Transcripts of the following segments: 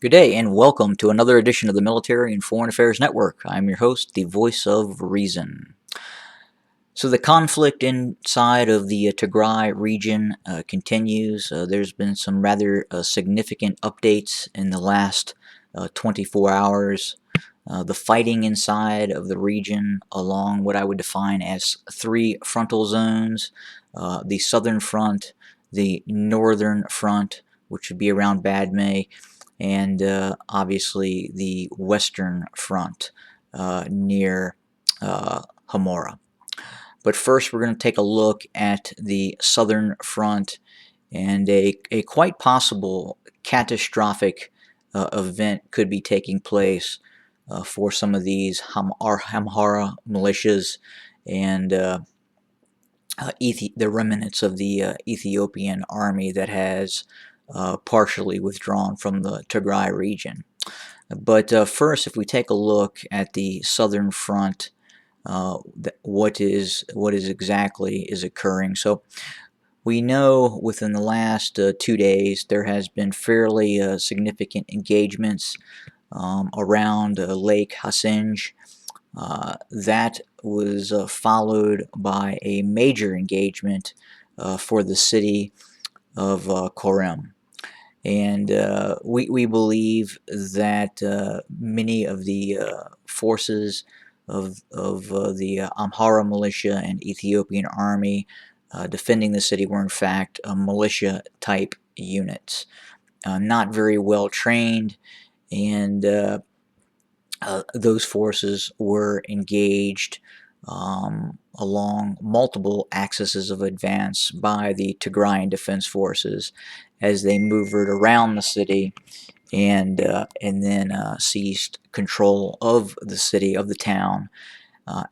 Good day and welcome to another edition of the Military and Foreign Affairs Network. I'm your host, the voice of reason. So the conflict inside of the Tigray region continues. There's been some rather significant updates in the last 24 hours. The fighting inside of the region along what I would define as three frontal zones, the southern front, the northern front, which would be around Badme, and obviously the western front near Hamora. But first, we're going to take a look at the southern front and a quite possible catastrophic event could be taking place for some of these Amhara militias and the remnants of the Ethiopian army that has partially withdrawn from the Tigray region. But first, if we take a look at the southern front, what is exactly is occurring. So we know within the last 2 days there has been fairly significant engagements around Lake Hasenj. That was followed by a major engagement for the city of Korem. And we believe that many of the forces of the Amhara militia and Ethiopian army defending the city were in fact militia type units, not very well trained, and those forces were engaged along multiple axes of advance by the Tigrayan Defense Forces as they maneuvered around the city and then seized control of the city, of the town,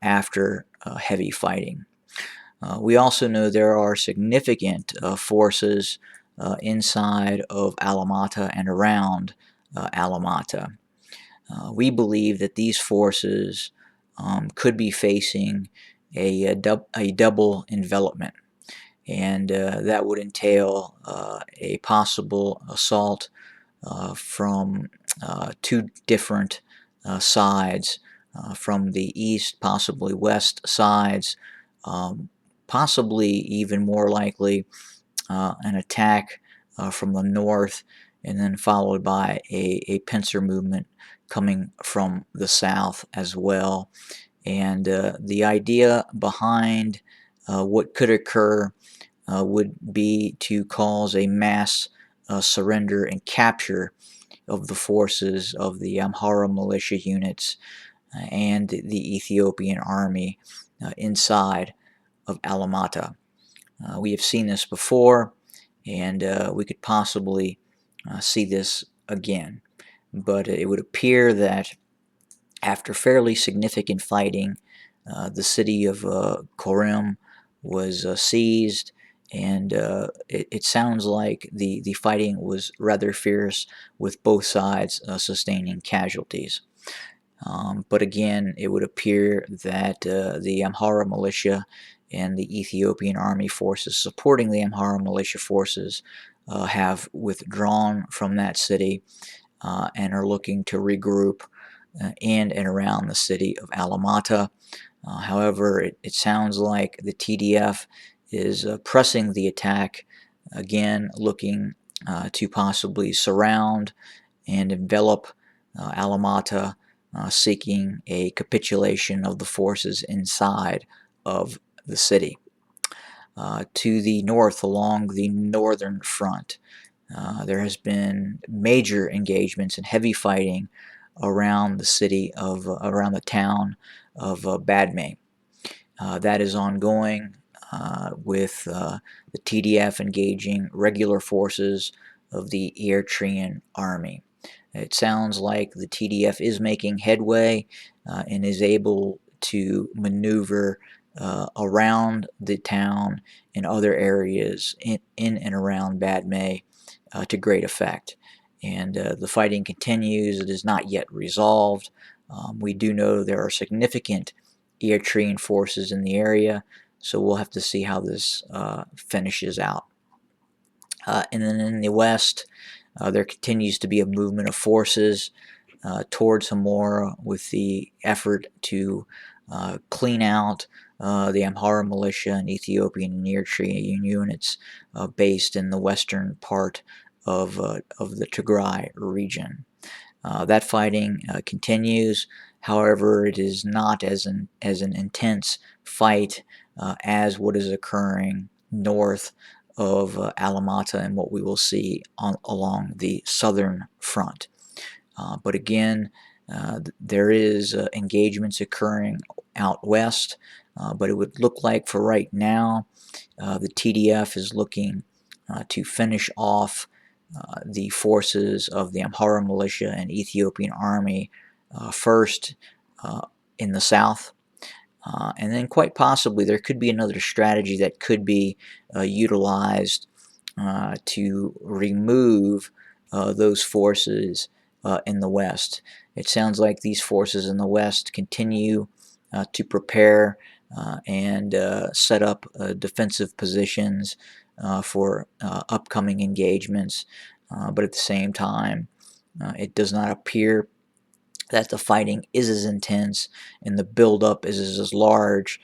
after heavy fighting. We also know there are significant forces inside of Alamata and around Alamata. We believe that these forces could be facing a double envelopment, and that would entail a possible assault from two different sides, from the east, possibly west sides, possibly even more likely an attack from the north, and then followed by a pincer movement coming from the south as well. And the idea behind what could occur would be to cause a mass surrender and capture of the forces of the Amhara militia units and the Ethiopian army inside of Alamata. We have seen this before, and we could possibly see this again. But it would appear that after fairly significant fighting, the city of Korem was seized, and it sounds like the fighting was rather fierce, with both sides sustaining casualties. But again, it would appear that the Amhara militia and the Ethiopian army forces supporting the Amhara militia forces have withdrawn from that city and are looking to regroup in and around the city of Alamata. However, it sounds like the TDF is pressing the attack, again looking to possibly surround and envelop Alamata, seeking a capitulation of the forces inside of the city. To the north, along the northern front, there has been major engagements and heavy fighting around the city of around the town of Badme. That is ongoing with the TDF engaging regular forces of the Eritrean army. It sounds like the TDF is making headway and is able to maneuver around the town and other areas in and around Badme to great effect. And the fighting continues. It is not yet resolved. We do know there are significant Eritrean forces in the area, so we'll have to see how this finishes out. And then in the west, There continues to be a movement of forces towards Himora with the effort to clean out the Amhara militia and Ethiopian and Eritrean units based in the western part of the Tigray region. That fighting continues. However, it is not as an intense fight as what is occurring north of Alamata and what we will see along the southern front. But again, there is engagements occurring out west, but it would look like for right now, the TDF is looking to finish off the forces of the Amhara militia and Ethiopian army first in the south. And then quite possibly there could be another strategy that could be utilized to remove those forces in the west. It sounds like these forces in the west continue to prepare and set up defensive positions for upcoming engagements, but at the same time, it does not appear that the fighting is as intense and the buildup is as large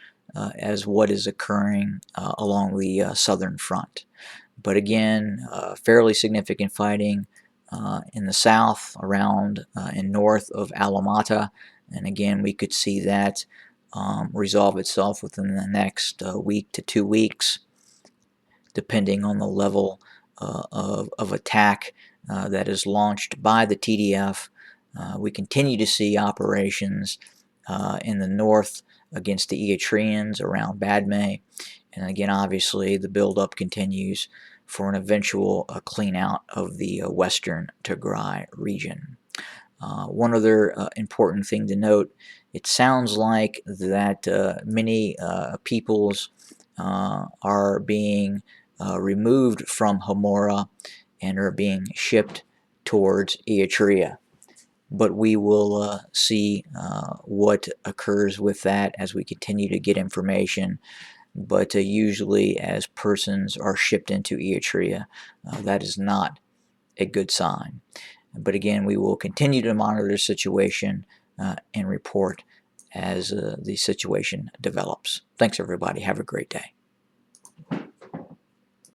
as what is occurring along the southern front. But again, fairly significant fighting in the south, around and north of Alamata, and again, we could see that resolve itself within the next week to 2 weeks, depending on the level of attack that is launched by the TDF. We continue to see operations in the north against the Eritreans around Badme, and again, obviously, the buildup continues for an eventual clean out of the western Tigray region. One other important thing to note, it sounds like that many peoples are being removed from Himora and are being shipped towards Eritrea. But we will see what occurs with that as we continue to get information. But usually as persons are shipped into Eritrea, that is not a good sign. But again, we will continue to monitor the situation and report as the situation develops. Thanks, everybody. Have a great day.